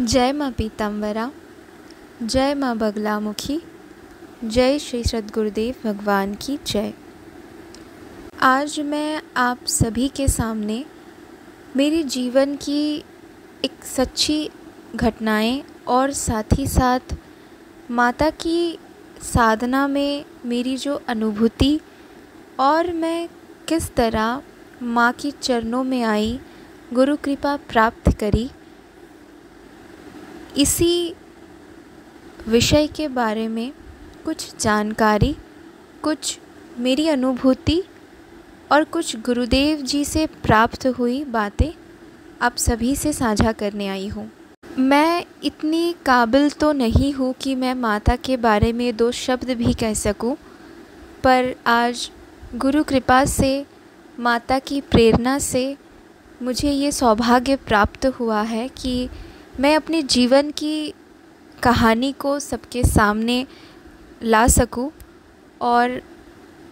जय माँ पीताम्बरा, जय माँ बगलामुखी, जय श्री सद्गुरुदेव भगवान की जय। आज मैं आप सभी के सामने मेरे जीवन की एक सच्ची घटनाएं और साथ ही साथ माता की साधना में मेरी जो अनुभूति और मैं किस तरह माँ के चरणों में आई, गुरु कृपा प्राप्त करी, इसी विषय के बारे में कुछ जानकारी, कुछ मेरी अनुभूति और कुछ गुरुदेव जी से प्राप्त हुई बातें आप सभी से साझा करने आई हूँ। मैं इतनी काबिल तो नहीं हूँ कि मैं माता के बारे में दो शब्द भी कह सकूँ, पर आज गुरु कृपा से, माता की प्रेरणा से मुझे ये सौभाग्य प्राप्त हुआ है कि मैं अपने जीवन की कहानी को सबके सामने ला सकूं और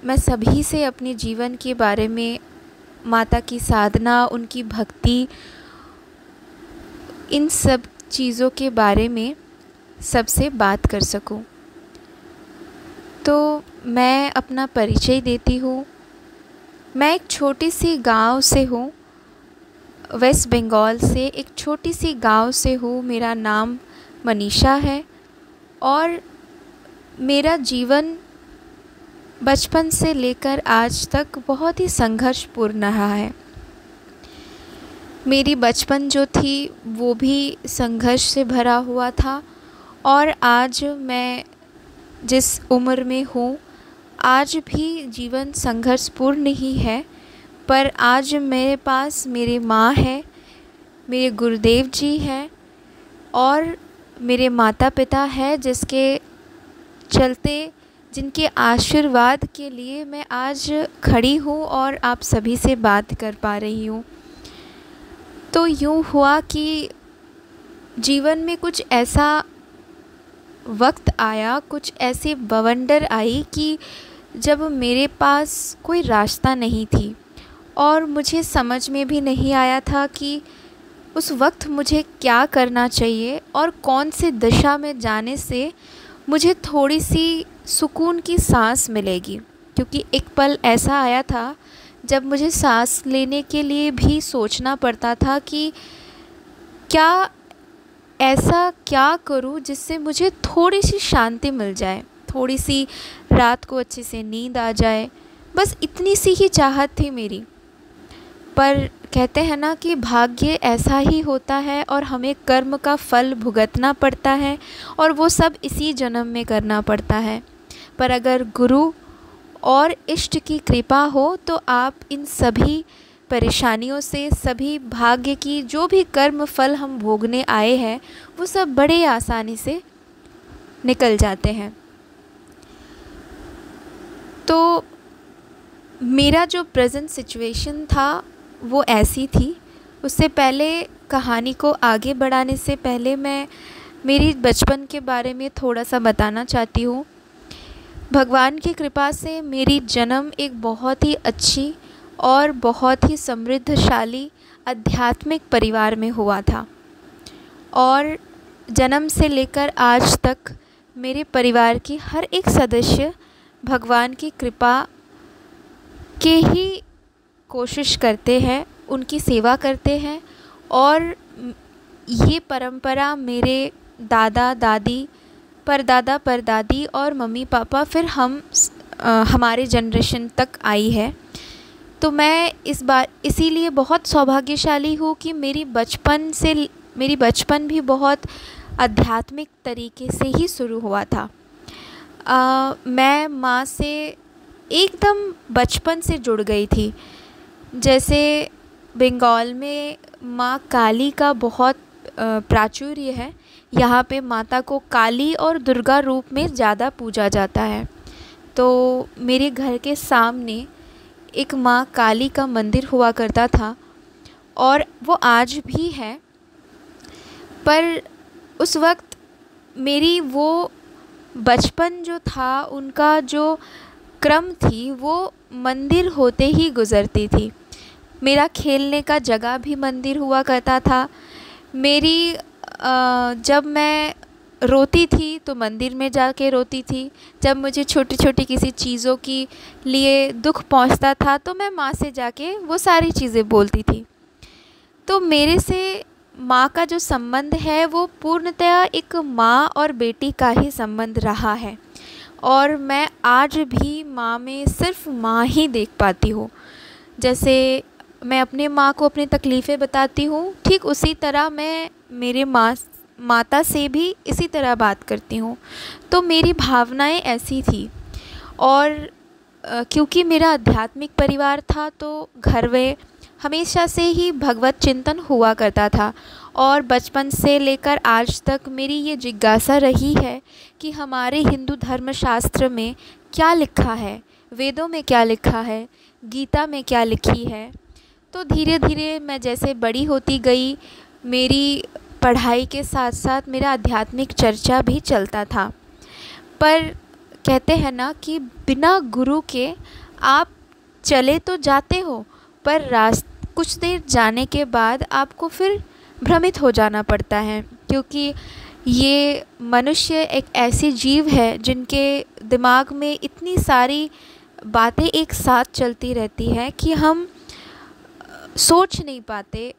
मैं सभी से अपने जीवन के बारे में, माता की साधना, उनकी भक्ति, इन सब चीज़ों के बारे में सबसे बात कर सकूं। तो मैं अपना परिचय देती हूँ। मैं एक छोटी सी गांव से हूँ, वेस्ट बंगाल से एक छोटी सी गांव से हूँ। मेरा नाम मनीषा है और मेरा जीवन बचपन से लेकर आज तक बहुत ही संघर्षपूर्ण रहा है। मेरी बचपन जो थी वो भी संघर्ष से भरा हुआ था और आज मैं जिस उम्र में हूँ, आज भी जीवन संघर्षपूर्ण ही है। पर आज मेरे पास मेरी माँ है, मेरे गुरुदेव जी हैं और मेरे माता पिता हैं, जिसके चलते, जिनके आशीर्वाद के लिए मैं आज खड़ी हूँ और आप सभी से बात कर पा रही हूँ। तो यूँ हुआ कि जीवन में कुछ ऐसा वक्त आया, कुछ ऐसी बवंडर आई कि जब मेरे पास कोई रास्ता नहीं थी और मुझे समझ में भी नहीं आया था कि उस वक्त मुझे क्या करना चाहिए और कौन सी दिशा में जाने से मुझे थोड़ी सी सुकून की सांस मिलेगी। क्योंकि एक पल ऐसा आया था जब मुझे सांस लेने के लिए भी सोचना पड़ता था कि ऐसा क्या करूं जिससे मुझे थोड़ी सी शांति मिल जाए, थोड़ी सी रात को अच्छे से नींद आ जाए। बस इतनी सी ही चाहत थी मेरी। पर कहते हैं ना कि भाग्य ऐसा ही होता है और हमें कर्म का फल भुगतना पड़ता है और वो सब इसी जन्म में करना पड़ता है। पर अगर गुरु और इष्ट की कृपा हो तो आप इन सभी परेशानियों से, सभी भाग्य की जो भी कर्म फल हम भोगने आए हैं, वो सब बड़े आसानी से निकल जाते हैं। तो मेरा जो प्रेजेंट सिचुएशन था वो ऐसी थी। उससे पहले, कहानी को आगे बढ़ाने से पहले, मैं मेरी बचपन के बारे में थोड़ा सा बताना चाहती हूँ। भगवान की कृपा से मेरी जन्म एक बहुत ही अच्छी और बहुत ही समृद्धशाली आध्यात्मिक परिवार में हुआ था और जन्म से लेकर आज तक मेरे परिवार की हर एक सदस्य भगवान की कृपा के ही कोशिश करते हैं, उनकी सेवा करते हैं। और ये परंपरा मेरे दादा दादी, परदादा परदादी और मम्मी पापा, फिर हमारे जनरेशन तक आई है। तो मैं इस बार इसीलिए बहुत सौभाग्यशाली हूँ कि मेरी बचपन भी बहुत आध्यात्मिक तरीके से ही शुरू हुआ था। मैं माँ से एकदम बचपन से जुड़ गई थी। जैसे बंगाल में माँ काली का बहुत प्राचुर्य है। यहाँ पे माता को काली और दुर्गा रूप में ज़्यादा पूजा जाता है। तो मेरे घर के सामने एक माँ काली का मंदिर हुआ करता था और वो आज भी है। पर उस वक्त मेरी वो बचपन जो था, उनका जो क्रम थी, वो मंदिर होते ही गुज़रती थी। मेरा खेलने का जगह भी मंदिर हुआ करता था। मेरी जब मैं रोती थी तो मंदिर में जाके रोती थी। जब मुझे छोटी छोटी किसी चीज़ों की लिए दुख पहुंचता था तो मैं माँ से जाके वो सारी चीज़ें बोलती थी। तो मेरे से माँ का जो संबंध है वो पूर्णतया एक माँ और बेटी का ही संबंध रहा है, और मैं आज भी माँ में सिर्फ माँ ही देख पाती हूँ। जैसे मैं अपने माँ को अपनी तकलीफ़ें बताती हूँ, ठीक उसी तरह मैं मेरे माता से भी इसी तरह बात करती हूँ। तो मेरी भावनाएं ऐसी थी। और क्योंकि मेरा आध्यात्मिक परिवार था तो घर में हमेशा से ही भगवत चिंतन हुआ करता था, और बचपन से लेकर आज तक मेरी ये जिज्ञासा रही है कि हमारे हिंदू धर्मशास्त्र में क्या लिखा है, वेदों में क्या लिखा है, गीता में क्या लिखी है। तो धीरे धीरे मैं जैसे बड़ी होती गई, मेरी पढ़ाई के साथ साथ मेरा आध्यात्मिक चर्चा भी चलता था। पर कहते हैं ना कि बिना गुरु के आप चले तो जाते हो, पर कुछ देर जाने के बाद आपको फिर भ्रमित हो जाना पड़ता है, क्योंकि ये मनुष्य एक ऐसी जीव है जिनके दिमाग में इतनी सारी बातें एक साथ चलती रहती हैं कि हम सोच नहीं पाते,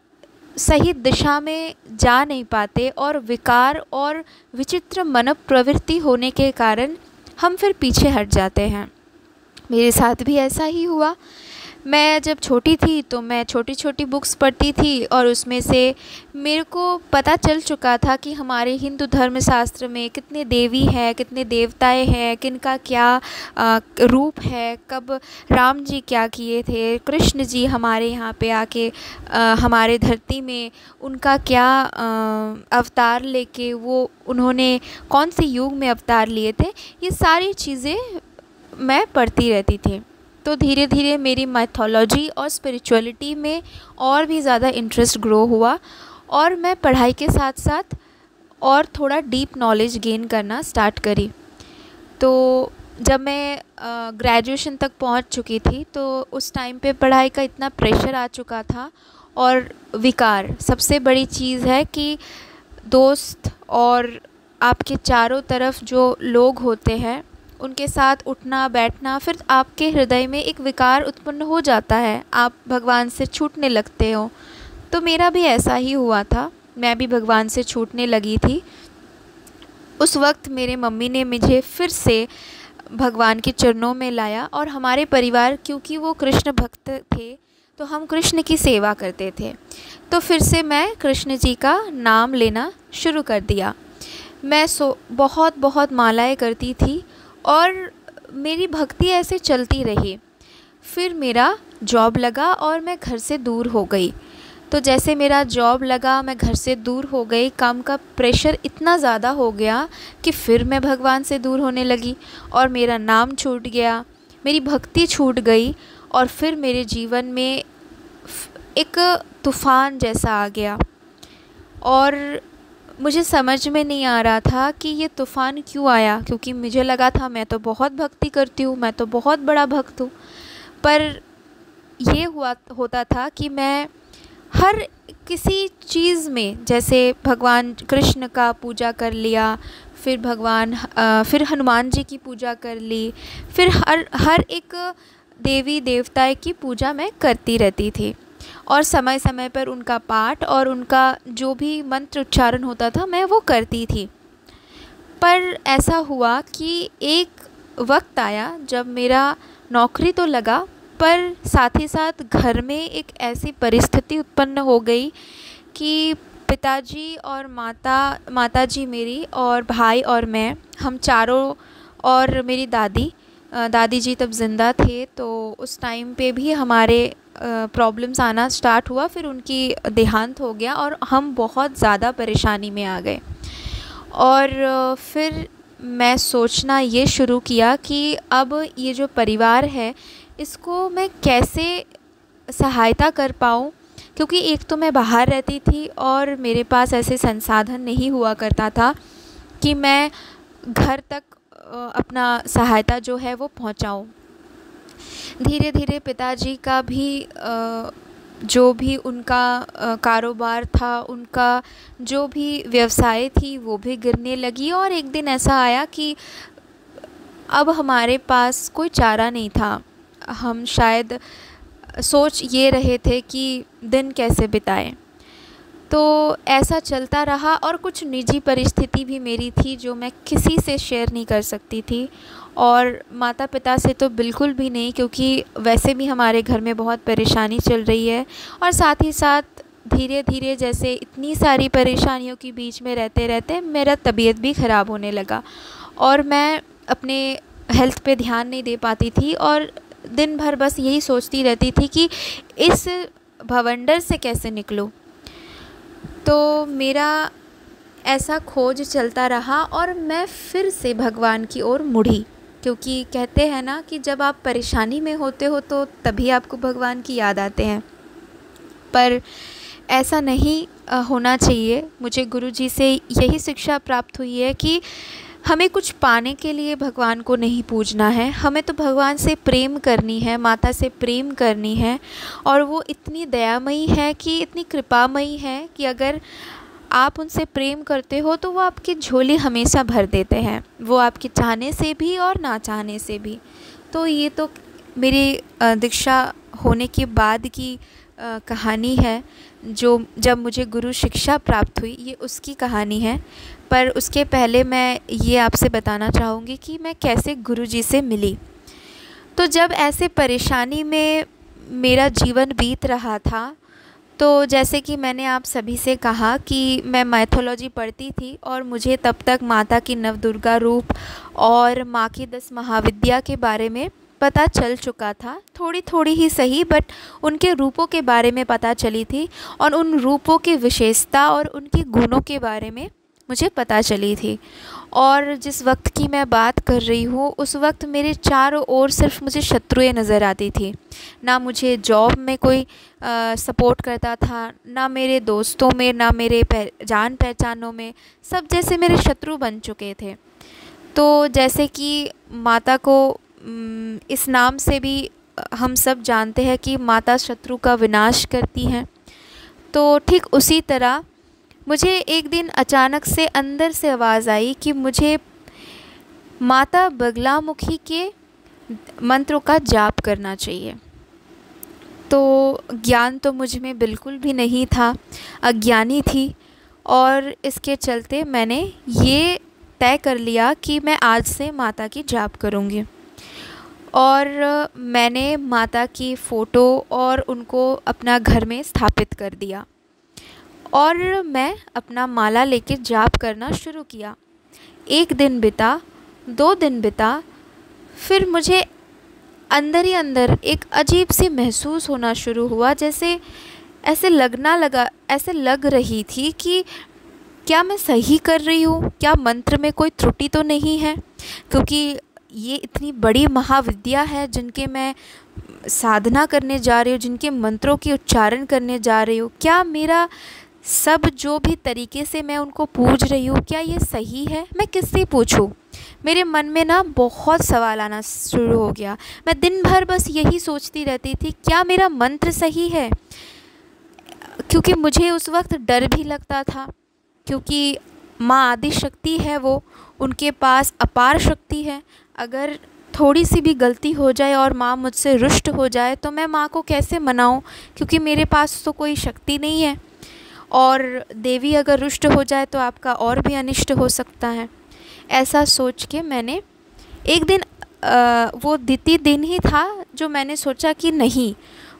सही दिशा में जा नहीं पाते, और विकार और विचित्र मन प्रवृत्ति होने के कारण हम फिर पीछे हट जाते हैं। मेरे साथ भी ऐसा ही हुआ। मैं जब छोटी थी तो मैं छोटी छोटी बुक्स पढ़ती थी, और उसमें से मेरे को पता चल चुका था कि हमारे हिंदू धर्मशास्त्र में कितने देवी हैं, कितने देवताएं हैं, किनका क्या रूप है, कब राम जी क्या किए थे, कृष्ण जी हमारे यहाँ पे आके हमारे धरती में उनका क्या अवतार लेके वो उन्होंने कौन से युग में अवतार लिए थे। ये सारी चीज़ें मैं पढ़ती रहती थी। तो धीरे धीरे मेरी माइथोलॉजी और स्पिरिचुअलिटी में और भी ज़्यादा इंटरेस्ट ग्रो हुआ, और मैं पढ़ाई के साथ साथ और थोड़ा डीप नॉलेज गेन करना स्टार्ट करी। तो जब मैं ग्रेजुएशन तक पहुंच चुकी थी तो उस टाइम पे पढ़ाई का इतना प्रेशर आ चुका था, और विकार सबसे बड़ी चीज़ है कि दोस्त और आपके चारों तरफ जो लोग होते हैं उनके साथ उठना बैठना, फिर आपके हृदय में एक विकार उत्पन्न हो जाता है, आप भगवान से छूटने लगते हो। तो मेरा भी ऐसा ही हुआ था, मैं भी भगवान से छूटने लगी थी। उस वक्त मेरे मम्मी ने मुझे फिर से भगवान के चरणों में लाया, और हमारे परिवार क्योंकि वो कृष्ण भक्त थे तो हम कृष्ण की सेवा करते थे। तो फिर से मैं कृष्ण जी का नाम लेना शुरू कर दिया। मैं बहुत बहुत मालाएं करती थी, और मेरी भक्ति ऐसे चलती रही। फिर मेरा जॉब लगा और मैं घर से दूर हो गई। तो जैसे मेरा जॉब लगा, मैं घर से दूर हो गई, काम का प्रेशर इतना ज़्यादा हो गया कि फिर मैं भगवान से दूर होने लगी, और मेरा नाम छूट गया, मेरी भक्ति छूट गई, और फिर मेरे जीवन में एक तूफ़ान जैसा आ गया। और मुझे समझ में नहीं आ रहा था कि ये तूफ़ान क्यों आया, क्योंकि मुझे लगा था मैं तो बहुत भक्ति करती हूँ, मैं तो बहुत बड़ा भक्त हूँ। पर ये होता था कि मैं हर किसी चीज़ में, जैसे भगवान कृष्ण का पूजा कर लिया, फिर हनुमान जी की पूजा कर ली, फिर हर एक देवी देवता की पूजा मैं करती रहती थी, और समय समय पर उनका पाठ और उनका जो भी मंत्र उच्चारण होता था मैं वो करती थी। पर ऐसा हुआ कि एक वक्त आया जब मेरा नौकरी तो लगा, पर साथ ही साथ घर में एक ऐसी परिस्थिति उत्पन्न हो गई कि पिताजी और माताजी मेरी और भाई और मैं, हम चारों, और मेरी दादी जी तब ज़िंदा थे, तो उस टाइम पे भी हमारे प्रॉब्लम्स आना स्टार्ट हुआ। फिर उनकी देहांत हो गया और हम बहुत ज़्यादा परेशानी में आ गए। और फिर मैं सोचना ये शुरू किया कि अब ये जो परिवार है इसको मैं कैसे सहायता कर पाऊँ, क्योंकि एक तो मैं बाहर रहती थी और मेरे पास ऐसे संसाधन नहीं हुआ करता था कि मैं घर तक अपना सहायता जो है वो पहुंचाऊं। धीरे धीरे पिताजी का भी जो भी उनका कारोबार था, उनका जो भी व्यवसाय थी वो भी गिरने लगी। और एक दिन ऐसा आया कि अब हमारे पास कोई चारा नहीं था। हम शायद सोच ये रहे थे कि दिन कैसे बिताएं। तो ऐसा चलता रहा और कुछ निजी परिस्थिति भी मेरी थी जो मैं किसी से शेयर नहीं कर सकती थी, और माता पिता से तो बिल्कुल भी नहीं, क्योंकि वैसे भी हमारे घर में बहुत परेशानी चल रही है। और साथ ही साथ धीरे धीरे जैसे इतनी सारी परेशानियों के बीच में रहते रहते मेरा तबीयत भी ख़राब होने लगा, और मैं अपने हेल्थ पे ध्यान नहीं दे पाती थी, और दिन भर बस यही सोचती रहती थी कि इस भवंडर से कैसे निकलूं। तो मेरा ऐसा खोज चलता रहा और मैं फिर से भगवान की ओर मुड़ी, क्योंकि कहते हैं ना कि जब आप परेशानी में होते हो तो तभी आपको भगवान की याद आते हैं। पर ऐसा नहीं होना चाहिए। मुझे गुरुजी से यही शिक्षा प्राप्त हुई है कि हमें कुछ पाने के लिए भगवान को नहीं पूजना है, हमें तो भगवान से प्रेम करनी है, माता से प्रेम करनी है। और वो इतनी दयामयी है कि इतनी कृपामयी है कि अगर आप उनसे प्रेम करते हो तो वो आपकी झोली हमेशा भर देते हैं, वो आपके चाहने से भी और ना चाहने से भी। तो ये तो मेरी दीक्षा होने के बाद की कहानी है, जो जब मुझे गुरु शिक्षा प्राप्त हुई, ये उसकी कहानी है। पर उसके पहले मैं ये आपसे बताना चाहूँगी कि मैं कैसे गुरुजी से मिली। तो जब ऐसे परेशानी में मेरा जीवन बीत रहा था, तो जैसे कि मैंने आप सभी से कहा कि मैं माइथोलॉजी पढ़ती थी, और मुझे तब तक माता की नवदुर्गा रूप और माँ की 10 महाविद्या के बारे में पता चल चुका था। थोड़ी थोड़ी ही सही, बट उनके रूपों के बारे में पता चली थी, और उन रूपों की विशेषता और उनके गुणों के बारे में मुझे पता चली थी। और जिस वक्त की मैं बात कर रही हूँ, उस वक्त मेरे चारों ओर सिर्फ मुझे शत्रुएं नज़र आती थी। ना मुझे जॉब में कोई सपोर्ट करता था, ना मेरे दोस्तों में, ना मेरे जान पहचानों में, सब जैसे मेरे शत्रु बन चुके थे। तो जैसे कि माता को इस नाम से भी हम सब जानते हैं कि माता शत्रु का विनाश करती हैं। तो ठीक उसी तरह मुझे एक दिन अचानक से अंदर से आवाज़ आई कि मुझे माता बगलामुखी के मंत्रों का जाप करना चाहिए। तो ज्ञान तो मुझ में बिल्कुल भी नहीं था, अज्ञानी थी, और इसके चलते मैंने ये तय कर लिया कि मैं आज से माता की जाप करूँगी। और मैंने माता की फ़ोटो और उनको अपना घर में स्थापित कर दिया, और मैं अपना माला लेके जाप करना शुरू किया। 1 दिन बिता, 2 दिन बिता, फिर मुझे अंदर ही अंदर एक अजीब सी महसूस होना शुरू हुआ, जैसे ऐसे लग रही थी कि क्या मैं सही कर रही हूँ, क्या मंत्र में कोई त्रुटि तो नहीं है, क्योंकि ये इतनी बड़ी महाविद्या है जिनके मैं साधना करने जा रही हूँ, जिनके मंत्रों की उच्चारण करने जा रही हूँ। क्या मेरा सब जो भी तरीके से मैं उनको पूज रही हूँ, क्या ये सही है? मैं किससे पूछूँ? मेरे मन में ना बहुत सवाल आना शुरू हो गया। मैं दिन भर बस यही सोचती रहती थी, क्या मेरा मंत्र सही है? क्योंकि मुझे उस वक्त डर भी लगता था, क्योंकि माँ आदि शक्ति है, वो उनके पास अपार शक्ति है। अगर थोड़ी सी भी गलती हो जाए और माँ मुझसे रुष्ट हो जाए तो मैं माँ को कैसे मनाऊँ, क्योंकि मेरे पास तो कोई शक्ति नहीं है, और देवी अगर रुष्ट हो जाए तो आपका और भी अनिष्ट हो सकता है। ऐसा सोच के मैंने एक दिन वो द्वितीय दिन ही था जो मैंने सोचा कि नहीं,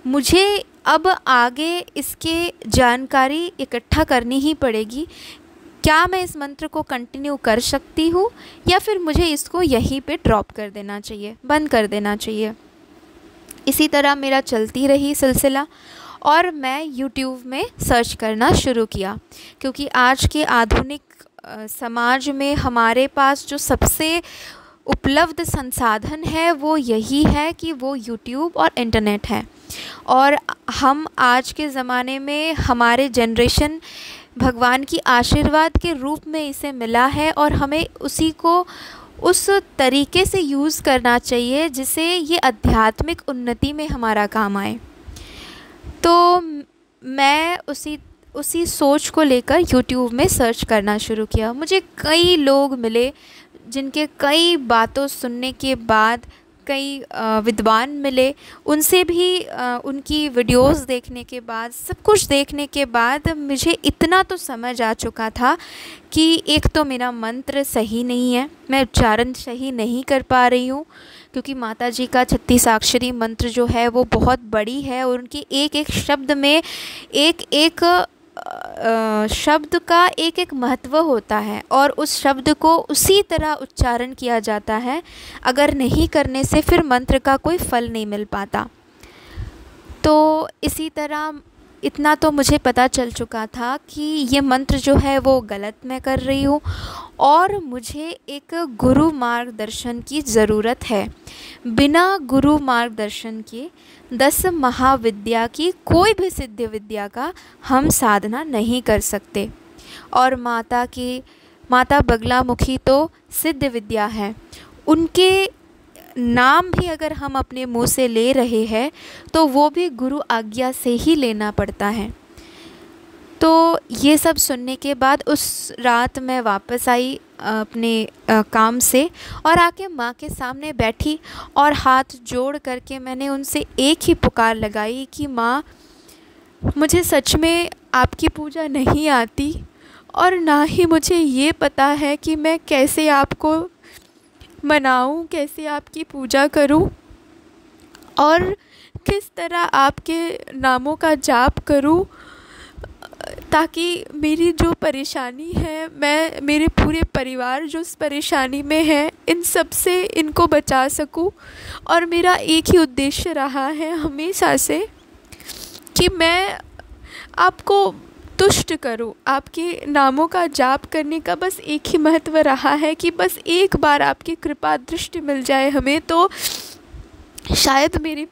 मुझे अब आगे इसके जानकारी इकट्ठा करनी ही पड़ेगी। क्या मैं इस मंत्र को कंटिन्यू कर सकती हूँ, या फिर मुझे इसको यहीं पे ड्रॉप कर देना चाहिए, बंद कर देना चाहिए। इसी तरह मेरा चलती रही सिलसिला, और मैं यूट्यूब में सर्च करना शुरू किया, क्योंकि आज के आधुनिक समाज में हमारे पास जो सबसे उपलब्ध संसाधन है वो यही है कि वो यूट्यूब और इंटरनेट है। और हम आज के ज़माने में, हमारे जनरेशन भगवान की आशीर्वाद के रूप में इसे मिला है, और हमें उसी को उस तरीके से यूज़ करना चाहिए जिससे ये आध्यात्मिक उन्नति में हमारा काम आए। तो मैं उसी उसी सोच को लेकर यूट्यूब में सर्च करना शुरू किया। मुझे कई लोग मिले जिनके कई बातों सुनने के बाद, कई विद्वान मिले, उनसे भी उनकी वीडियोस देखने के बाद, सब कुछ देखने के बाद मुझे इतना तो समझ आ चुका था कि एक तो मेरा मंत्र सही नहीं है, मैं उच्चारण सही नहीं कर पा रही हूँ, क्योंकि माता जी का 36 मंत्र जो है वो बहुत बड़ी है और उनकी एक एक शब्द में एक एक शब्द का एक एक महत्व होता है और उस शब्द को उसी तरह उच्चारण किया जाता है। अगर नहीं करने से फिर मंत्र का कोई फल नहीं मिल पाता। तो इसी तरह इतना तो मुझे पता चल चुका था कि ये मंत्र जो है वो गलत मैं कर रही हूँ और मुझे एक गुरु मार्गदर्शन की ज़रूरत है। बिना गुरु मार्गदर्शन के 10 महाविद्या की कोई भी सिद्ध विद्या का हम साधना नहीं कर सकते। और माता बगलामुखी तो सिद्ध विद्या है, उनके नाम भी अगर हम अपने मुंह से ले रहे हैं तो वो भी गुरु आज्ञा से ही लेना पड़ता है। तो ये सब सुनने के बाद उस रात मैं वापस आई अपने काम से और आके माँ के सामने बैठी और हाथ जोड़ करके मैंने उनसे एक ही पुकार लगाई कि माँ, मुझे सच में आपकी पूजा नहीं आती और ना ही मुझे ये पता है कि मैं कैसे आपको मनाऊं, कैसे आपकी पूजा करूं और किस तरह आपके नामों का जाप करूं, ताकि मेरी जो परेशानी है, मैं मेरे पूरे परिवार जो इस परेशानी में है, इन सब से इनको बचा सकूं। और मेरा एक ही उद्देश्य रहा है हमेशा से कि मैं आपको तुष्ट करूं। आपके नामों का जाप करने का बस एक ही महत्व रहा है कि बस एक बार आपकी कृपा दृष्टि मिल जाए हमें, तो शायद मेरे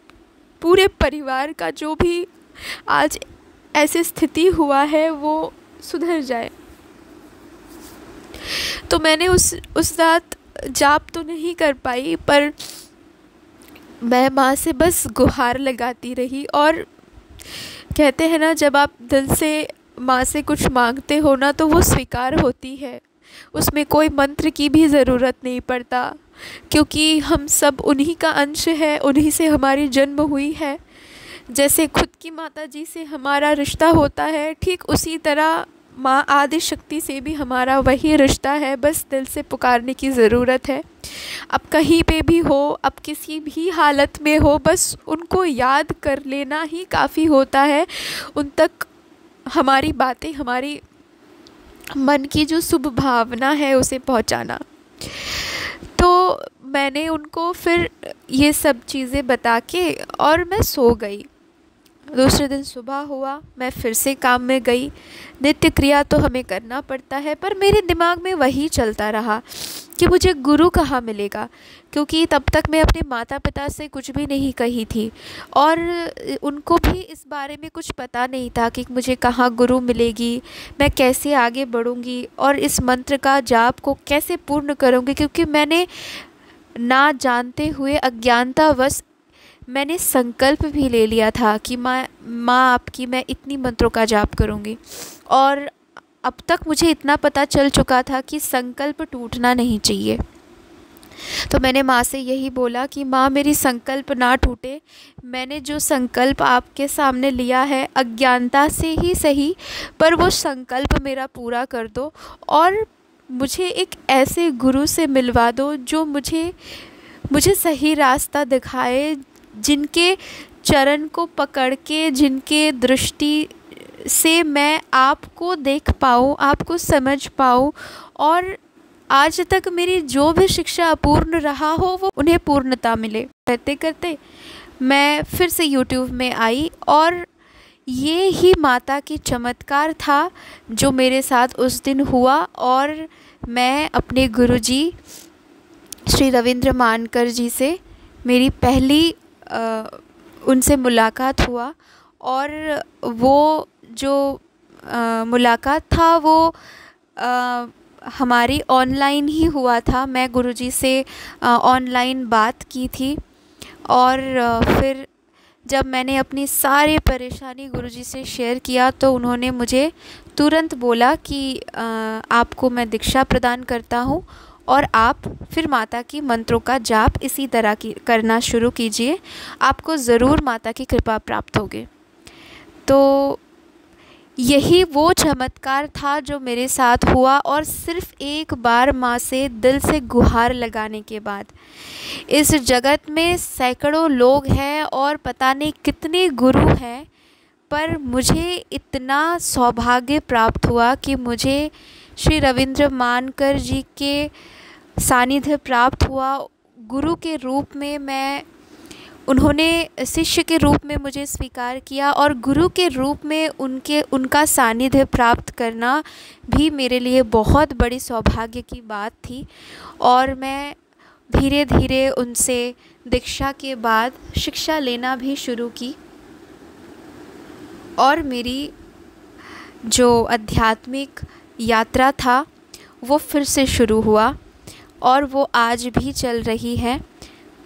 पूरे परिवार का जो भी आज ऐसी स्थिति हुआ है वो सुधर जाए। तो मैंने उस रात जाप तो नहीं कर पाई, पर मैं माँ से बस गुहार लगाती रही। और कहते हैं ना, जब आप दिल से माँ से कुछ मांगते हो ना तो वो स्वीकार होती है, उसमें कोई मंत्र की भी ज़रूरत नहीं पड़ता, क्योंकि हम सब उन्हीं का अंश है, उन्हीं से हमारी जन्म हुई है। जैसे खुद की माता जी से हमारा रिश्ता होता है, ठीक उसी तरह माँ आदि शक्ति से भी हमारा वही रिश्ता है, बस दिल से पुकारने की ज़रूरत है। अब कहीं पे भी हो, अब किसी भी हालत में हो, बस उनको याद कर लेना ही काफ़ी होता है उन तक हमारी बातें, हमारी मन की जो शुभ भावना है उसे पहुंचाना। तो मैंने उनको फिर ये सब चीज़ें बता के और मैं सो गई। दूसरे दिन सुबह हुआ, मैं फिर से काम में गई। नित्य क्रिया तो हमें करना पड़ता है, पर मेरे दिमाग में वही चलता रहा कि मुझे गुरु कहाँ मिलेगा, क्योंकि तब तक मैं अपने माता पिता से कुछ भी नहीं कही थी और उनको भी इस बारे में कुछ पता नहीं था कि मुझे कहाँ गुरु मिलेगी, मैं कैसे आगे बढ़ूँगी और इस मंत्र का जाप को कैसे पूर्ण करूँगी, क्योंकि मैंने ना जानते हुए अज्ञानतावश मैंने संकल्प भी ले लिया था कि माँ आपकी मैं इतनी मंत्रों का जाप करूँगी। और अब तक मुझे इतना पता चल चुका था कि संकल्प टूटना नहीं चाहिए। तो मैंने माँ से यही बोला कि माँ, मेरी संकल्प ना टूटे, मैंने जो संकल्प आपके सामने लिया है अज्ञानता से ही सही, पर वो संकल्प मेरा पूरा कर दो और मुझे एक ऐसे गुरु से मिलवा दो जो मुझे सही रास्ता दिखाए, जिनके चरण को पकड़ के, जिनके दृष्टि से मैं आपको देख पाऊँ, आपको समझ पाऊँ और आज तक मेरी जो भी शिक्षा अपूर्ण रहा हो वो उन्हें पूर्णता मिले। करते करते मैं फिर से YouTube में आई और ये ही माता की चमत्कार था जो मेरे साथ उस दिन हुआ। और मैं अपने गुरुजी श्री रविंद्र मानकर जी से मेरी पहली उनसे मुलाकात हुआ और वो जो मुलाकात था वो हमारी ऑनलाइन ही हुआ था। मैं गुरुजी से ऑनलाइन बात की थी और फिर जब मैंने अपनी सारी परेशानी गुरुजी से शेयर किया तो उन्होंने मुझे तुरंत बोला कि आपको मैं दीक्षा प्रदान करता हूँ और आप फिर माता की मंत्रों का जाप इसी तरह की करना शुरू कीजिए, आपको ज़रूर माता की कृपा प्राप्त होगी। तो यही वो चमत्कार था जो मेरे साथ हुआ, और सिर्फ़ एक बार माँ से दिल से गुहार लगाने के बाद। इस जगत में सैकड़ों लोग हैं और पता नहीं कितने गुरु हैं, पर मुझे इतना सौभाग्य प्राप्त हुआ कि मुझे श्री रविंद्र मानकर जी के सानिध्य प्राप्त हुआ। गुरु के रूप में उन्होंने शिष्य के रूप में मुझे स्वीकार किया, और गुरु के रूप में उनका सानिध्य प्राप्त करना भी मेरे लिए बहुत बड़ी सौभाग्य की बात थी। और मैं धीरे धीरे उनसे दीक्षा के बाद शिक्षा लेना भी शुरू की, और मेरी जो आध्यात्मिक यात्रा था वो फिर से शुरू हुआ, और वो आज भी चल रही है।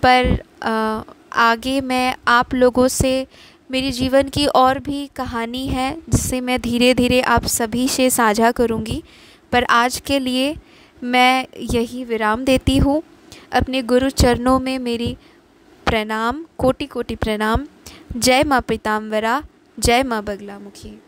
पर आगे मैं आप लोगों से मेरी जीवन की और भी कहानी है जिसे मैं धीरे धीरे आप सभी से साझा करूंगी, पर आज के लिए मैं यही विराम देती हूँ। अपने गुरु चरणों में मेरी प्रणाम, कोटि कोटि प्रणाम। जय माँ पीताम्बरा, जय माँ बगलामुखी।